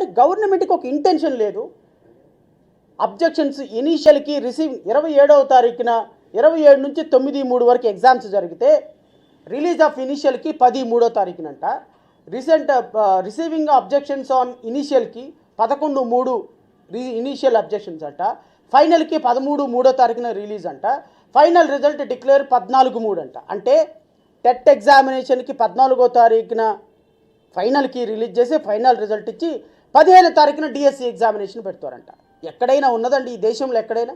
మరి గవర్నమెంట్కి ఒక ఇంటెన్షన్ లేదు. అబ్జెక్షన్స్ ఇనీషియల్కి రిసీవ్ 27వ తారీఖున 27 నుంచి 9/3 వరకు ఎగ్జామ్స్ జరిగితే రిలీజ్ ఆఫ్ ఇనీషియల్కి 10/3వ తారీఖునంట. రిసీవింగ్ అబ్జెక్షన్స్ ఆన్ ఇనీషియల్కి 11/3 ఇనీషియల్ అబ్జెక్షన్స్ అంట. ఫైనల్కి 13/3వ తారీఖున రిలీజ్ అంట. ఫైనల్ రిజల్ట్ డిక్లేర్ 14/3 అంట. అంటే టెట్ ఎగ్జామినేషన్కి 14వ తారీఖున ఫైనల్కి రిలీజ్ చేసి ఫైనల్ రిజల్ట్ ఇచ్చి 15వ తారీఖున డిఎస్సి ఎగ్జామినేషన్ పెడతారంట. ఎక్కడైనా ఉన్నదండి ఈ దేశంలో? ఎక్కడైనా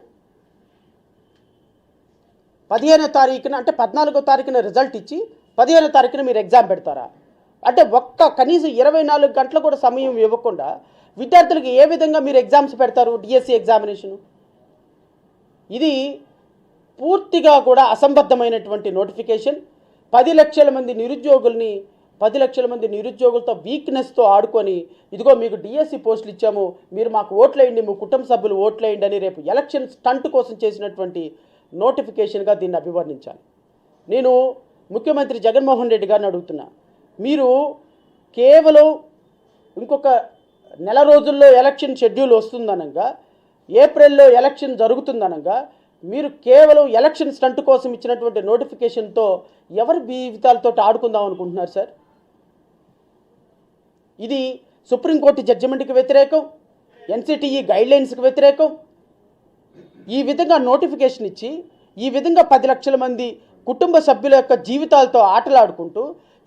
15వ తారీఖున అంటే 14వ తారీఖున రిజల్ట్ ఇచ్చి 15వ తారీఖున మీరు ఎగ్జామ్ పెడతారా? అంటే కనీసం 24 గంటలు కూడా సమయం ఇవ్వకుండా విద్యార్థులకు ఏ విధంగా మీరు ఎగ్జామ్స్ పెడతారు? డిఎస్సి ఎగ్జామినేషను ఇది పూర్తిగా కూడా అసంబద్ధమైనటువంటి నోటిఫికేషన్. 10 లక్షల మంది నిరుద్యోగులతో వీక్నెస్తో ఆడుకొని ఇదిగో మీకు డిఎస్సి పోస్టులు ఇచ్చాము, మీరు మాకు ఓట్లేయండి, మీ కుటుంబ సభ్యులు ఓట్లేయండి అని రేపు ఎలక్షన్ స్టంట్ కోసం చేసినటువంటి నోటిఫికేషన్గా దీన్ని అభివర్ణించాలి. నేను ముఖ్యమంత్రి జగన్మోహన్ రెడ్డి గారిని అడుగుతున్నా, మీరు కేవలం ఇంకొక నెల రోజుల్లో ఎలక్షన్ షెడ్యూల్ వస్తుందనగా, ఏప్రిల్లో ఎలక్షన్ జరుగుతుందనగా మీరు కేవలం ఎలక్షన్ స్టంట్ కోసం ఇచ్చినటువంటి నోటిఫికేషన్తో ఎవరి జీవితాలతో ఆడుకుందాం అనుకుంటున్నారు సార్? ఇది సుప్రీంకోర్టు జడ్జిమెంట్కి వ్యతిరేకం, ఎన్సిటిఈ గైడ్లైన్స్కి వ్యతిరేకం. ఈ విధంగా నోటిఫికేషన్ ఇచ్చి ఈ విధంగా 10 లక్షల మంది కుటుంబ సభ్యుల యొక్క జీవితాలతో ఆటలాడుకుంటూ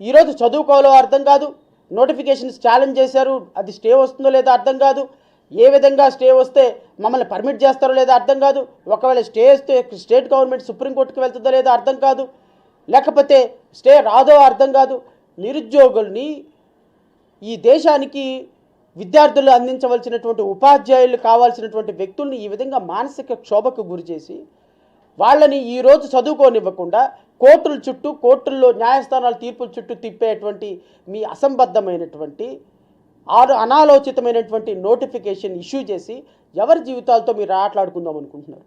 ఈరోజు చదువుకోవాలో అర్థం కాదు, నోటిఫికేషన్స్ ఛాలెంజ్ చేశారు, అది స్టే వస్తుందో లేదో అర్థం కాదు, ఏ విధంగా స్టే వస్తే మమ్మల్ని పర్మిట్ చేస్తారో లేదో అర్థం కాదు, ఒకవేళ స్టే వస్తే స్టేట్ గవర్నమెంట్ సుప్రీంకోర్టుకి వెళ్తుందో లేదో అర్థం కాదు, లేకపోతే స్టే రాదో అర్థం కాదు. నిరుద్యోగుల్ని, ఈ దేశానికి విద్యార్థులు అందించవలసినటువంటి ఉపాధ్యాయులు కావాల్సినటువంటి వ్యక్తుల్ని ఈ విధంగా మానసిక క్షోభకు గురి చేసి వాళ్ళని ఈరోజు చదువుకోనివ్వకుండా కోర్టుల్లో న్యాయస్థానాల తీర్పుల చుట్టూ తిప్పేటువంటి మీ అసంబద్ధమైనటువంటి అనాలోచితమైనటువంటి నోటిఫికేషన్ ఇష్యూ చేసి ఎవరి జీవితాలతో మీరు ఆటలాడుకుందాం అనుకుంటున్నారు?